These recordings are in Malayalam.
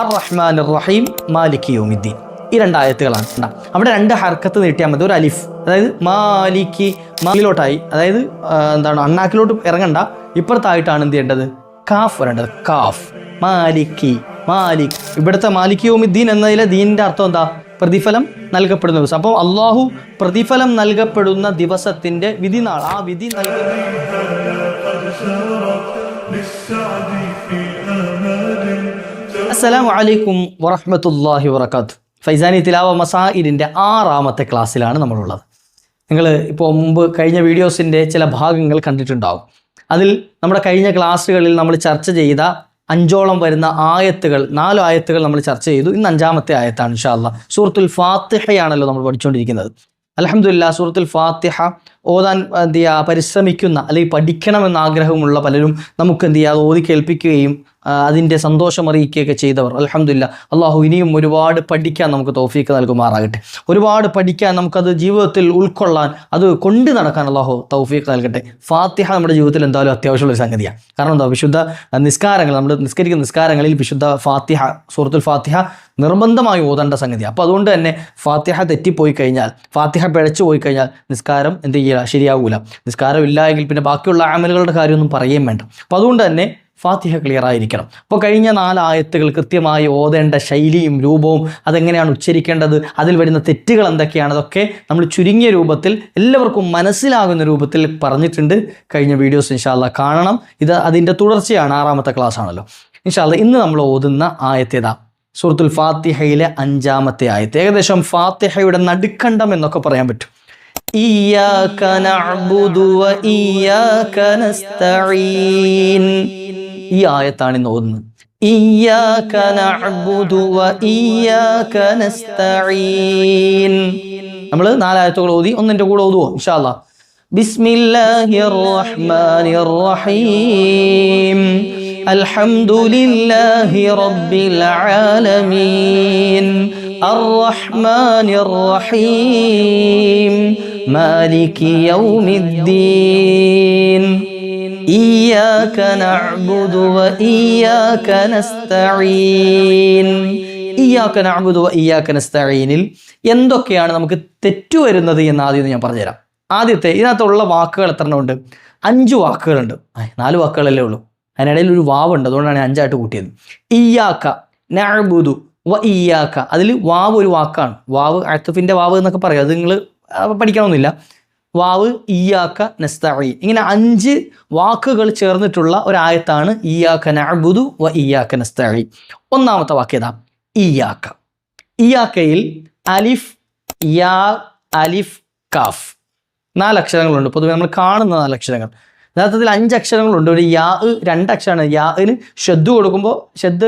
അർ റഹ്മാൻ റഹീം മാലിക് യൗമിദ്ദീൻ. ഈ രണ്ടായത്തുകളാണ്. അവിടെ രണ്ട് ഹർക്കത്ത് നീട്ടിയാൽ മതി. ഒരു അലിഫ്, അതായത് മാലിക്ക് മാലിലോട്ടായി, അതായത് അണ്ണാക്കിലോട്ട് ഇറങ്ങണ്ട, ഇപ്പുറത്തായിട്ടാണ് എന്ത് ചെയ്യേണ്ടത്? കാഫ് വരേണ്ടത്. കാഫ് മാലിക്കി മാലിക്. ഇവിടുത്തെ മാലിക് യൗമിദ്ദീൻ എന്നതിലെ ദീനിന്റെ അർത്ഥം എന്താ? പ്രതിഫലം നൽകപ്പെടുന്ന ദിവസം. അപ്പോൾ അള്ളാഹു പ്രതിഫലം നൽകപ്പെടുന്ന ദിവസത്തിന്റെ വിധി നാൾ. ആ വിധി അസ്സലാമു അലൈക്കും വറഹ്മത്തുള്ളാഹി വബറകാതുഹു. ഫൈസാനി തിലാവ മസായിലിൻ്റെ 6ാമത്തെ ക്ലാസ്സിലാണ് നമ്മളുള്ളത്. നിങ്ങൾ ഇപ്പോൾ മുമ്പ് കഴിഞ്ഞ വീഡിയോസിൻ്റെ ചില ഭാഗങ്ങൾ കണ്ടിട്ടുണ്ടാവും. അതിൽ നമ്മുടെ കഴിഞ്ഞ ക്ലാസ്സുകളിൽ നമ്മൾ ചർച്ച ചെയ്ത 5ഓളം വരുന്ന ആയത്തുകൾ, 4 ആയത്തുകൾ നമ്മൾ ചർച്ച ചെയ്തു. ഇന്ന് 5ാമത്തെ ആയത്താണ് ഇൻഷാ അല്ലാഹ്. സൂറത്തുൽ ഫാത്തിഹയാണല്ലോ നമ്മൾ പഠിച്ചുകൊണ്ടിരിക്കുന്നത്. അൽഹംദുലില്ലാഹ്, സൂറത്തുൽ ഫാത്തിഹ ഓതാൻ പരിശ്രമിക്കുന്ന അല്ലെങ്കിൽ പഠിക്കണമെന്ന് ആഗ്രഹമുള്ള പലരും നമുക്ക് അത് ഓതി കേൾപ്പിക്കുകയും അതിൻ്റെ സന്തോഷം അറിയിക്കുകയൊക്കെ ചെയ്തവർ, അൽഹംദുലില്ലാഹ്, അള്ളാഹു ഇനിയും ഒരുപാട് പഠിക്കാൻ നമുക്ക് തൗഫീക്ക് നൽകുമാറാകട്ടെ. ഒരുപാട് പഠിക്കാൻ, നമുക്കത് ജീവിതത്തിൽ ഉൾക്കൊള്ളാൻ, അത് കൊണ്ടു നടക്കാൻ അള്ളാഹു തൗഫീക്ക് നൽകട്ടെ. ഫാത്തിഹ നമ്മുടെ ജീവിതത്തിൽ എന്തായാലും അത്യാവശ്യമുള്ള സംഗതിയാണ്. കാരണം എന്താ? വിശുദ്ധ നിസ്കാരങ്ങൾ, നമ്മൾ നിസ്കരിക്കുന്ന നിസ്കാരങ്ങളിൽ വിശുദ്ധ ഫാത്തിഹ, സൂറത്തുൽ ഫാത്തിഹ നിർബന്ധമായി ഓതേണ്ട സംഗതിയാണ്. അപ്പോൾ അതുകൊണ്ട് തന്നെ ഫാത്തിഹ തെറ്റിപ്പോയി കഴിഞ്ഞാൽ, ഫാത്തിഹ പിഴച്ചു പോയി കഴിഞ്ഞാൽ നിസ്കാരം എന്ത് ചെയ്യുക? ശരിയാകൂല. നിസ്കാരം ഇല്ല എങ്കിൽ പിന്നെ ബാക്കിയുള്ള അമലുകളുടെ കാര്യമൊന്നും പറയുകയും വേണ്ട. അപ്പോൾ അതുകൊണ്ട് തന്നെ ഫാത്തിഹ ക്ലിയർ ആയിരിക്കണം. അപ്പോൾ കഴിഞ്ഞ 4 ആയത്തുകൾ കൃത്യമായി ഓതേണ്ട ശൈലിയും രൂപവും, അതെങ്ങനെയാണ് ഉച്ചരിക്കേണ്ടത്, അതിൽ വരുന്ന തെറ്റുകൾ എന്തൊക്കെയാണ്, അതൊക്കെ നമ്മൾ ചുരുങ്ങിയ രൂപത്തിൽ എല്ലാവർക്കും മനസ്സിലാകുന്ന രൂപത്തിൽ പറഞ്ഞിട്ടുണ്ട്. കഴിഞ്ഞ വീഡിയോസ് ഇൻഷാ അല്ലാഹ് കാണണം. ഇത് അതിൻ്റെ തുടർച്ചയാണ്. 6ാമത്തെ ക്ലാസ് ആണല്ലോ. ഇൻഷാ അല്ലാഹ് ഇന്ന് നമ്മൾ ഓതുന്ന ആയത്തേതാ? സൂറത്തുൽ ഫാത്തിഹയിലെ 5ാമത്തെ ആയത്ത്. ഏകദേശം ഫാത്തിഹയുടെ നടുക്കണ്ടം എന്നൊക്കെ പറയാൻ പറ്റും. ഇയ്യാക നഅ്ബുദു വ ഇയ്യാക നസ്തഈൻ. ഈ ആയത്താണ് ഇന്ന് ഓതുന്നത്. ഇയ്യാക നഅ്ബുദു വ ഇയ്യാക നസ്തഈൻ. നമ്മൾ 4 ആയത്തുകൾ ഓതി. ഒന്നിൻ്റെ കൂടെ ഓതുവോ ഇൻഷാ അല്ലാഹ്? ബിസ്മില്ലാഹിർ റഹ്മാനിർ റഹീം. അൽഹംദുലില്ലാഹി റബ്ബിൽ ആലമീൻ. അർറഹ്മാനിർ റഹീം. മാലികി യൗമിദ്ദീൻ. ഇയ്യാക നഅ്ബുദു വ ഇയ്യാക നസ്തഈൻ. ഇയ്യാക നഅ്ബുദു വ ഇയ്യാക നസ്തഈനിൽ എന്തൊക്കെയാണ് നമുക്ക് തെറ്റുവരുന്നത് എന്ന് ആദ്യം ഞാൻ പറഞ്ഞുതരാം. ആദ്യത്തെ, ഇതിനകത്തുള്ള വാക്കുകൾ എത്ര ഉണ്ട്? 5 വാക്കുകളുണ്ട്. 4 വാക്കുകളല്ലേ ഉള്ളൂ. അതിനിടയിൽ ഒരു വാവുണ്ട്, അതുകൊണ്ടാണ് 5ആയിട്ട് കൂട്ടിയത്. ഇയ്യാക നഅ്ബുദു വ ഇയ്യാക, അതിൽ വാവ് ഒരു വാക്കാണ്. വാവ് അഅ്തഫിൻ്റെ വാവ് എന്നൊക്കെ പറയും. അത് നിങ്ങൾ പഠിക്കണമെന്നില്ല. വാവ് ഇയ്യാക നസ്തഈൻ. ഇങ്ങനെ 5 വാക്കുകൾ ചേർന്നിട്ടുള്ള ഒരായത്താണ് ഇയ്യാക നഅ്ബുദു വ ഇയ്യാക നസ്തഈൻ. ഒന്നാമത്തെ വാക്ക് ഏതാ? ഇയ്യാക. ഇയ്യാക്കയിൽ അലിഫ്, യാ, അലിഫ്, കാഫ് 4 അക്ഷരങ്ങളുണ്ട്. പൊതുവെ നമ്മൾ കാണുന്ന 4 അക്ഷരങ്ങൾ. യഥാർത്ഥത്തിൽ 5 അക്ഷരങ്ങളുണ്ട്. ഒരു യാ 2 അക്ഷരമാണ്. യാന് ഷദ്ദ് കൊടുക്കുമ്പോൾ, ഷദ്ദ്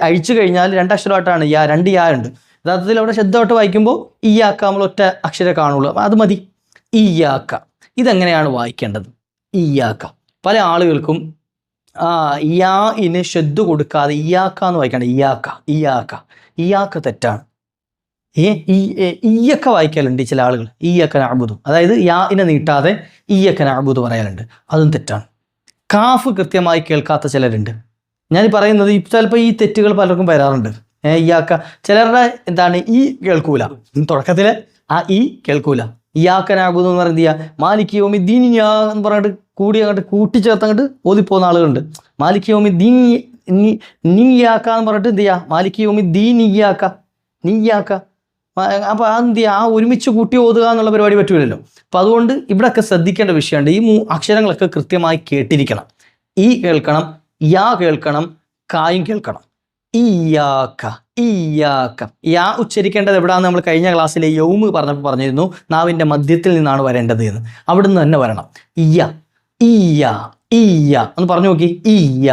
അഴിച്ചു കഴിഞ്ഞാൽ 2 അക്ഷരമായിട്ടാണ് യാ, 2 യാ ഉണ്ട്. യഥാർത്ഥത്തിൽ അവിടെ ഷദ്ദായിട്ട് വായിക്കുമ്പോൾ ഇയ്യാക്ക നമ്മൾ ഒറ്റ അക്ഷരം കാണുള്ളൂ. അത് മതി. ഇയ്യാക്ക. ഇതെങ്ങനെയാണ് വായിക്കേണ്ടത്? ഇയ്യാക്ക. പല ആളുകൾക്കും യാന് ഷദ്ദ് കൊടുക്കാതെ ഇയ്യാക്ക എന്ന് വായിക്കേണ്ടത്. ഇയ്യാക്ക, ഇയ്യാക്ക, ഇയ്യാക്ക തെറ്റാണ്. ഇയ്യക്ക വായിക്കലുണ്ട് ചില ആളുകൾ. ഇയ്യക നഅ്ബുദു, അതായത് യാഇനെ നീട്ടാതെ ഇയ്യക നഅ്ബുദു പറയാലുണ്ട്. അതും തെറ്റാണ്. കാഫ് കൃത്യമായി കേൾക്കാത്ത ചിലരുണ്ട്. ഞാൻ പറയുന്നത് ചിലപ്പോൾ ഈ തെറ്റുകൾ പലർക്കും വരാറുണ്ട്. ഇയ്യാക്ക, ചിലരുടെ ഈ കേൾക്കൂല, തുടക്കത്തിലെ ഈ കേൾക്കൂല. ഇയ്യാക നഅ്ബുദു എന്ന് പറയുന്നത് മാലിക് യൗമിദ്ദീൻ എന്ന് പറഞ്ഞിട്ട് അങ്ങോട്ട് കൂട്ടിച്ചേർത്തങ്ങോട്ട് ഓതിപ്പോകുന്ന ആളുകളുണ്ട്. മാലിക് യൗമിദ്ദീൻ നീയാക്ക എന്ന് പറഞ്ഞിട്ട് മാലിക് യൗമിദ്ദീൻ നീയാക്ക. അപ്പോൾ ഒരുമിച്ച് കൂട്ടി ഓതുക എന്നുള്ള പരിപാടി പറ്റൂലല്ലോ. അപ്പോൾ അതുകൊണ്ട് ഇവിടെയൊക്കെ ശ്രദ്ധിക്കേണ്ട വിഷയമുണ്ട്. ഈ 3 അക്ഷരങ്ങളൊക്കെ കൃത്യമായി കേട്ടിരിക്കണം. ഈ കേൾക്കണം, യാ കേൾക്കണം, കായും കേൾക്കണം. ഇയ്യാക്ക, ഇയ്യാക്ക. യാ ഉച്ചരിക്കേണ്ടത് എവിടെയാണെന്ന് നമ്മൾ കഴിഞ്ഞ ക്ലാസ്സിലെ യൗമ് പറഞ്ഞിരുന്നു. നാവിൻ്റെ മധ്യത്തിൽ നിന്നാണ് വരേണ്ടത് എന്ന്. അവിടുന്ന് തന്നെ വരണം. ഇയ്യ, ഇയ്യ, ഇയ്യ ഒന്ന് പറഞ്ഞു നോക്കി. ഇയ്യ,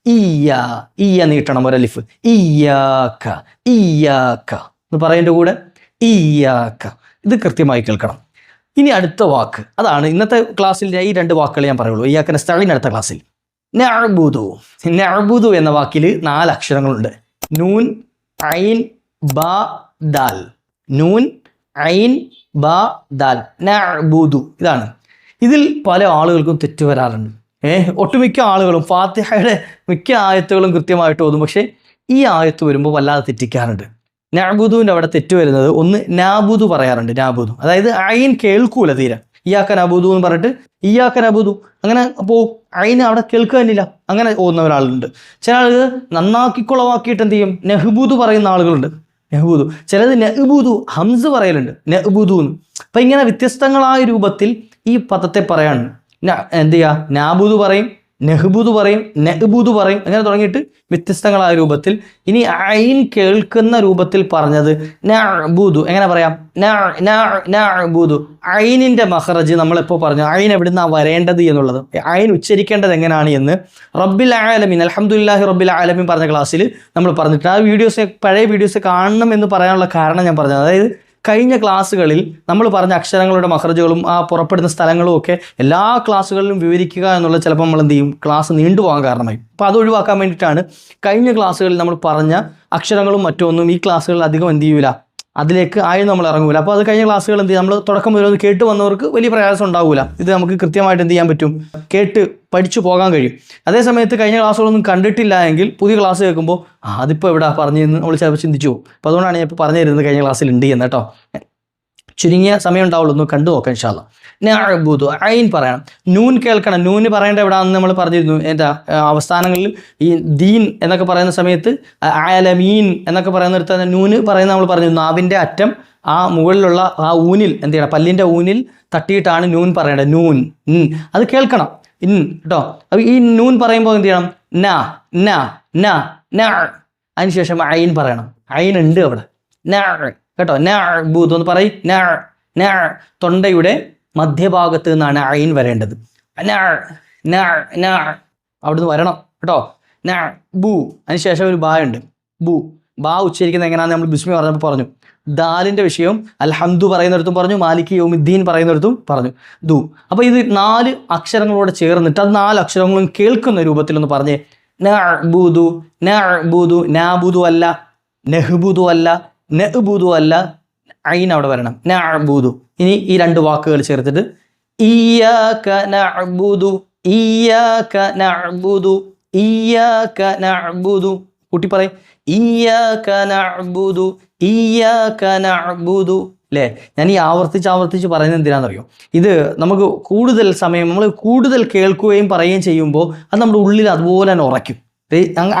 ഇയ്യ, ഇയ്യ നീട്ടണം ഒരലിഫ്. ഇയ്യാക്ക, ഇയ്യാക്ക എന്ന് പറയേണ്ട കൂടെ. ഇയ്യാക്ക. ഇത് കൃത്യമായി കേൾക്കണം. ഇനി അടുത്ത വാക്ക്, അതാണ് ഇന്നത്തെ ക്ലാസ്സിൽ ഈ 2 വാക്കുകൾ ഞാൻ പറയുള്ളൂ. ഇയ്യാക നസ്തഈൻ അടുത്ത ക്ലാസ്സിൽ. നഅ്ബുദു. നഅ്ബുദു എന്ന വാക്കിൽ 4 അക്ഷരങ്ങളുണ്ട്. നൂൻ, ഐൻ, ബാ, ദാൽ. നൂൻ, ഐൻ, ബാ, ദാൽ. നഅ്ബുദു. ഇതാണ്. ഇതിൽ പല ആളുകൾക്കും തെറ്റ് വരാറുണ്ട്. ഒട്ടുമിക്ക ആളുകളും ഫാത്തിഹയുടെ മിക്ക ആയത്തുകളും കൃത്യമായിട്ട് ഓതും. പക്ഷേ ഈ ആയത്ത് വരുമ്പോൾ വല്ലാതെ തെറ്റിക്കാറുണ്ട്. നഅ്ബുദുവിൻ്റെ അവിടെ തെറ്റ് വരുന്നത് ഒന്ന് നാബുദു പറയാറുണ്ട്. നാബുദു അതായത് ഐൻ കേൾക്കൂല തീരെ. ഇയ്യാക്ക നഅ്ബുദു എന്ന് പറഞ്ഞിട്ട് ഇയ്യാക്ക നഅ്ബുദു അങ്ങനെ അപ്പോൾ ഐന് അവിടെ കേൾക്കുക തന്നില്ല. അങ്ങനെ പോകുന്ന ഒരാളുണ്ട്. ചില ആളുകൾ നന്നാക്കി കുളവാക്കിയിട്ട് എന്ത് ചെയ്യും നെഹ്ബുദു പറയുന്ന ആളുകളുണ്ട്. നെഹ്ബുദു ചിലത് നെഹ്ബുദു ഹംസ് പറയലുണ്ട് നെഹ്ബുദു എന്ന്. അപ്പം ഇങ്ങനെ വ്യത്യസ്തങ്ങളായ രൂപത്തിൽ ഈ പദത്തെ പറയാണ്. എന്ത് ചെയ്യുക നാബുദു പറയും, നെഹ്ബുദു പറയും, നെഹ്ബുദു പറയും, അങ്ങനെ തുടങ്ങിയിട്ട് വ്യത്യസ്തങ്ങളായ രൂപത്തിൽ. ഇനി ഐൻ കേൾക്കുന്ന രൂപത്തിൽ പറഞ്ഞത് നഅ്ബുദു എങ്ങനെ പറയാം നഅ്ബുദു. ഐനിൻ്റെ മഖ്റജ് നമ്മളിപ്പോൾ പറഞ്ഞു ഐൻ എവിടുന്നാണ് വരേണ്ടത് എന്നുള്ളത്, ഐൻ ഉച്ചരിക്കേണ്ടത് എങ്ങനെയാണ് എന്ന് റബ്ബിൽ ആലമീൻ അൽഹംദുലില്ലാഹി റബ്ബിൽ ആലമീൻ പറഞ്ഞ ക്ലാസ്സിൽ നമ്മൾ പറഞ്ഞിട്ട് ആ വീഡിയോസ് പഴയ വീഡിയോസ് കാണണം എന്ന് പറയാനുള്ള കാരണം ഞാൻ പറഞ്ഞത്. അതായത് കഴിഞ്ഞ ക്ലാസ്സുകളിൽ നമ്മൾ പറഞ്ഞ അക്ഷരങ്ങളുടെ മഖ്റജുകളും ആ പുറപ്പെടുന്ന സ്ഥലങ്ങളും ഒക്കെ എല്ലാ ക്ലാസ്സുകളിലും വിവരിക്കുക എന്നുള്ളത് ചിലപ്പോൾ നമ്മൾ എന്ത് ചെയ്യും ക്ലാസ് നീണ്ടുപോകാൻ കാരണമായി. അപ്പോൾ അത് ഒഴിവാക്കാൻ വേണ്ടിയിട്ടാണ് കഴിഞ്ഞ ക്ലാസ്സുകളിൽ നമ്മൾ പറഞ്ഞ അക്ഷരങ്ങളും മറ്റൊന്നും ഈ ക്ലാസ്സുകളിൽ അധികം എന്ത് ചെയ്യൂല, അതിലേക്ക് ആയി നമ്മൾ ഇറങ്ങൂല. അപ്പോൾ അത് കഴിഞ്ഞ ക്ലാസ്സുകൾ എന്ത് ചെയ്യും നമ്മൾ തുടക്കം മുതൽ കേട്ട് വന്നവർക്ക് വലിയ പ്രയാസം ഉണ്ടാവില്ല. ഇത് നമുക്ക് കൃത്യമായിട്ട് എന്ത് ചെയ്യാൻ പറ്റും, കേട്ട് പഠിച്ചു പോകാൻ കഴിയും. അതേ സമയത്ത് കഴിഞ്ഞ ക്ലാസ്സുകളൊന്നും കണ്ടിട്ടില്ല എങ്കിൽ പുതിയ ക്ലാസ് കേൾക്കുമ്പോൾ അതിപ്പോൾ എവിടെ പറഞ്ഞതെന്ന് നമ്മൾ ചിലപ്പോൾ ചിന്തിച്ചു പോകും. അപ്പോൾ അതുകൊണ്ടാണ് ഞാൻ ഇപ്പോൾ പറഞ്ഞു തരുന്നത് കഴിഞ്ഞ ക്ലാസ്സിൽ ഉണ്ട് എന്ന് കേട്ടോ. ചുരുങ്ങിയ സമയം ഉണ്ടാവുള്ളൂ, ഒന്ന് കണ്ടു നോക്കാം ഇൻഷാ അല്ലാഹ്. നഅ്ബുദു ഐൻ പറയണം, നൂൻ കേൾക്കണം. നൂന് പറയേണ്ട എവിടെയാണെന്ന് നമ്മൾ പറഞ്ഞിരുന്നു. എൻ്റെ അവസ്ഥാനങ്ങളിൽ ഈ ദീൻ എന്നൊക്കെ പറയുന്ന സമയത്ത് ആലമീൻ എന്നൊക്കെ പറയുന്നിടത്ത് നൂന് പറയുന്ന നമ്മൾ പറഞ്ഞു നാവിൻ്റെ അറ്റം ആ മുകളിലുള്ള ആ ഊനിൽ എന്ത് ചെയ്യണം, പല്ലിൻ്റെ ഊനിൽ തട്ടിയിട്ടാണ് നൂൻ പറയേണ്ടത്. നൂൻ അത് കേൾക്കണം കേട്ടോ. അപ്പോൾ ഈ നൂൻ പറയുമ്പോൾ എന്ത് ചെയ്യണം ന ന ന ന അതിനുശേഷം ഐൻ പറയണം. ഐൻ ഉണ്ട് അവിടെ ന കേട്ടോ. നഅ്ബുദു എന്ന് പറയും. ന തൊണ്ടയുടെ മധ്യഭാഗത്ത് നിന്നാണ് ഐൻ വരേണ്ടത്. അവിടുന്ന് വരണം കേട്ടോ. ബു അതിനുശേഷം ഒരു ബാ ഉണ്ട്. ബാ ഉച്ചരിക്കുന്നത് എങ്ങനെയാണെന്ന് നമ്മൾ ബിസ്മി പറഞ്ഞപ്പോൾ പറഞ്ഞു. ദാലിൻ്റെ വിഷയം അൽഹംദു പറയുന്നിടത്തും പറഞ്ഞു, മാലിക് യൗമിദ്ദീൻ പറയുന്നിടത്തും പറഞ്ഞു ദു. അപ്പോൾ ഇത് 4 അക്ഷരങ്ങളോട് ചേർന്നിട്ട് അത് 4 അക്ഷരങ്ങളും കേൾക്കുന്ന രൂപത്തിലൊന്ന് പറഞ്ഞേ. നഅ്ബുദു നഅ്ബുദു. നാബുദു അല്ല, നെഹ്ബുദു അല്ല, നഅ്ബുദു അല്ല, ഐൻ അവിടെ വരണം. നഅ്ബുദു. ഇനി ഈ 2 വാക്കുകൾ ചേർത്തിട്ട് ഇയ്യാക നഅ്ബുദു ഇയ്യാക നഅ്ബുദു ഇയ്യാക നഅ്ബുദു. കൂട്ടി പറയും ഇയ്യാക നഅ്ബുദു ഇയ്യാക നഅ്ബുദു. അല്ലേ, ഞാൻ ഈ ആവർത്തിച്ച് പറയുന്നത് എന്തിനാണെന്നറിയോ, ഇത് നമുക്ക് കൂടുതൽ സമയം നമ്മൾ കൂടുതൽ കേൾക്കുകയും പറയുകയും ചെയ്യുമ്പോൾ അത് നമ്മുടെ ഉള്ളിൽ അതുപോലെ തന്നെ ഉറയ്ക്കും,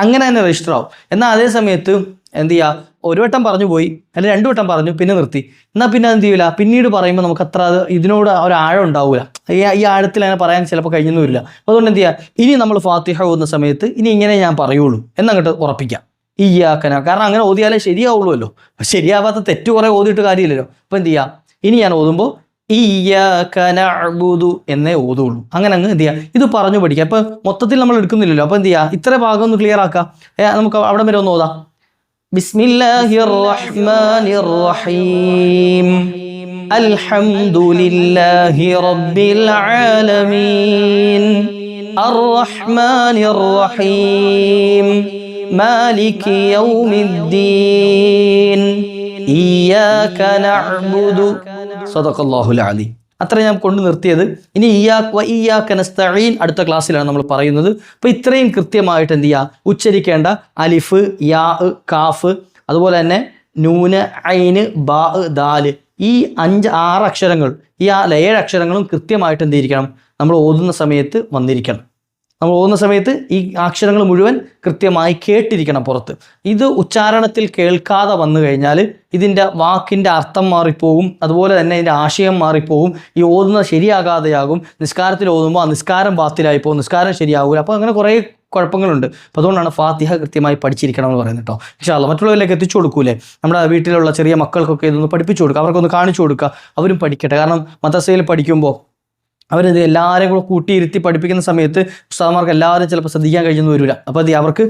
അങ്ങനെ തന്നെ രജിസ്റ്റർ ആവും. എന്നാൽ അതേ സമയത്ത് എന്ത് ചെയ്യുക, ഒരു വട്ടം പറഞ്ഞു പോയി അല്ലെങ്കിൽ 2 വട്ടം പറഞ്ഞു പിന്നെ നിർത്തി, എന്നാൽ പിന്നെ എന്ത് ചെയ്യില്ല, പിന്നീട് പറയുമ്പോൾ നമുക്ക് അത്ര ഇതിനോട് ഒരു ആഴം ഉണ്ടാവില്ല. ഈ ആഴത്തിൽ അങ്ങനെ പറയാൻ ചിലപ്പോൾ കഴിഞ്ഞൊന്നും വരില്ല. അതുകൊണ്ട് എന്ത് ചെയ്യുക, ഇനി നമ്മൾ ഫാത്തിഹ ഓതുന്ന സമയത്ത് ഇനി ഇങ്ങനെ ഞാൻ പറയുള്ളൂ എന്നങ്ങോട്ട് ഉറപ്പിക്കാം. ഇയ്യാക്കന, കാരണം അങ്ങനെ ഓതിയാലേ ശരിയാവുള്ളൂല്ലോ. ശരിയാവാത്ത തെറ്റ് കുറേ ഓതിയിട്ട് കാര്യമില്ലല്ലോ. അപ്പോൾ എന്ത് ചെയ്യുക, ഇനി ഞാൻ ഓതുമ്പോൾ ഇയ്യാക നഅ്ബുദു എന്നേ ഓതുള്ളൂ. അങ്ങനെ അങ്ങ് എന്ത് ചെയ്യുക, ഇത് പറഞ്ഞു പഠിക്കുക. അപ്പോൾ മൊത്തത്തിൽ നമ്മൾ എടുക്കുന്നില്ലല്ലോ. അപ്പോൾ എന്ത് ചെയ്യുക, ഇത്ര ഭാഗം ഒന്ന് ക്ലിയർ ആക്കുക. നമുക്ക് അവിടെ വരെ ഒന്ന് ഓതാം. ബിസ്മില്ലാഹിർ റഹ്മാനിർ റഹീം അൽഹംദുലില്ലാഹി റബ്ബിൽ ആലമീൻ അർറഹ്മാനിർ റഹീം മാലികി യൗമിദ്ദീൻ ഇയ്യാക നഅ്ബുദു. സദഖല്ലാഹുൽ അലീം. അത്ര ഞാൻ കൊണ്ട് നിർത്തിയത്. ഇനി ഇയ്യാക നസ്തഈൻ അടുത്ത ക്ലാസ്സിലാണ് നമ്മൾ പറയുന്നത്. അപ്പോൾ ഇത്രയും കൃത്യമായിട്ട് എന്ത് ചെയ്യുക, ഉച്ചരിക്കേണ്ട അലിഫ്, യാ, കാഫ്, അതുപോലെ തന്നെ നൂന്, ഐന്, ബാ, ദാല്, ഈ 5-6 അക്ഷരങ്ങൾ, ഈ 7 അക്ഷരങ്ങളും കൃത്യമായിട്ട് എന്ത് ചെയ്തിരിക്കണം, നമ്മൾ ഓതുന്ന സമയത്ത് വന്നിരിക്കണം. നമ്മൾ ഓതുന്ന സമയത്ത് ഈ അക്ഷരങ്ങൾ മുഴുവൻ കൃത്യമായി കേട്ടിരിക്കണം പുറത്ത്. ഇത് ഉച്ചാരണത്തിൽ കേൾക്കാതെ വന്നു കഴിഞ്ഞാൽ ഇതിൻ്റെ വാക്കിൻ്റെ അർത്ഥം മാറിപ്പോകും, അതുപോലെ തന്നെ ഇതിൻ്റെ ആശയം മാറിപ്പോകും, ഈ ഓതുന്നത് ശരിയാകാതെയാകും. നിസ്കാരത്തിൽ ഓതുമ്പോൾ ആ നിസ്കാരം ബാത്തിലായി പോകും, നിസ്കാരം ശരിയാകില്ല. അപ്പോൾ അങ്ങനെ കുറേ കുഴപ്പങ്ങളുണ്ട്. അപ്പോൾ അതുകൊണ്ടാണ് ഫാത്തിഹ കൃത്യമായി പഠിച്ചിരിക്കണം എന്ന് പറയുന്നത് കേട്ടോ. ഇൻഷാ അല്ലാഹ് മറ്റുള്ളവരിലേക്ക് എത്തിച്ചു കൊടുക്കൂലേ, നമ്മുടെ വീട്ടിലുള്ള ചെറിയ മക്കൾക്കൊക്കെ ഇതൊന്ന് പഠിപ്പിച്ചു കൊടുക്കുക, അവർക്കൊന്ന് കാണിച്ചു കൊടുക്കുക, അവരും പഠിക്കട്ടെ. കാരണം മദ്രസയിൽ പഠിക്കുമ്പോൾ അവരിത് എല്ലാവരെയും കൂടെ കൂട്ടിയിരുത്തി പഠിപ്പിക്കുന്ന സമയത്ത് ഉസ്താദന്മാർക്ക് എല്ലാവരും ചിലപ്പോൾ ശ്രദ്ധിക്കാൻ കഴിയുന്നു വരില്ല. അപ്പോൾ അത് അവർക്ക്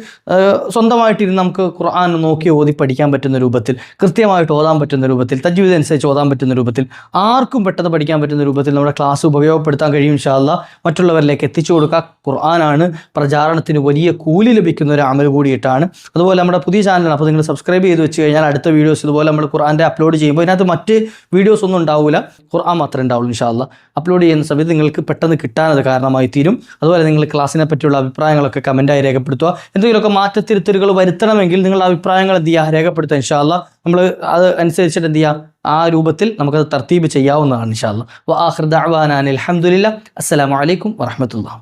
സ്വന്തമായിട്ടിരുന്ന് നമുക്ക് ഖുർആൻ നോക്കി ഓതി പഠിക്കാൻ പറ്റുന്ന രൂപത്തിൽ, കൃത്യമായിട്ട് ഓതാൻ പറ്റുന്ന രൂപത്തിൽ, തജ്വീദ് അനുസരിച്ച് ഓതാൻ പറ്റുന്ന രൂപത്തിൽ, ആർക്കും പെട്ടെന്ന് പഠിക്കാൻ പറ്റുന്ന രൂപത്തിൽ നമ്മുടെ ക്ലാസ് ഉപയോഗപ്പെടുത്താൻ കഴിയും. ഇൻഷാ അല്ലാഹ് മറ്റുള്ളവരിലേക്ക് എത്തിച്ചു കൊടുക്കുക. ഖുർആനാണ് പ്രചാരണത്തിന് വലിയ കൂലി ലഭിക്കുന്ന ഒരു അമൽ കൂടിയിട്ടാണ്. അതുപോലെ നമ്മുടെ പുതിയ ചാനലാണ്, അപ്പോൾ നിങ്ങൾ സബ്സ്ക്രൈബ് ചെയ്ത് വെച്ച് കഴിഞ്ഞാൽ അടുത്ത വീഡിയോസ് ഇതുപോലെ നമ്മൾ ഖുർആൻ്റെ അപ്ലോഡ് ചെയ്യുമ്പോൾ ഇതിനകത്ത് മറ്റ് വീഡിയോസ് ഒന്നും ഉണ്ടാവില്ല, ഖുർആൻ മാത്രമേ ഉണ്ടാവുള്ളൂ. ഇൻഷാ അല്ലാഹ് അപ്ലോഡ് ചെയ്യുന്ന സമയത്ത് നിങ്ങൾക്ക് പെട്ടെന്ന് കിട്ടാൻ അത് കാരണമായി തീരും. അതുപോലെ നിങ്ങൾ ക്ലാസ്സിനെ പറ്റിയുള്ള അഭിപ്രായങ്ങളൊക്കെ കമൻറ്റായി രേഖപ്പെടുത്തുക. എന്തെങ്കിലുമൊക്കെ മാറ്റത്തിരുത്തലുകൾ വരുത്തണമെങ്കിൽ നിങ്ങളുടെ അഭിപ്രായങ്ങൾ എന്ത് ചെയ്യുക, രേഖപ്പെടുത്തുക. ഇൻഷാ അല്ലാഹ് നമ്മൾ അത് അനുസരിച്ചിട്ട് എന്ത് ചെയ്യുക, ആ രൂപത്തിൽ നമുക്കത് തർത്തീബ് ചെയ്യാവുന്നതാണ് ഇൻഷാ അല്ലാഹ്. വ ആഖിറു ദഅ്വാനാ അനിൽ ഹംദുലില്ലാഹ്. അസ്സലാമു അലൈക്കും വറഹ്മത്തുള്ളാഹി.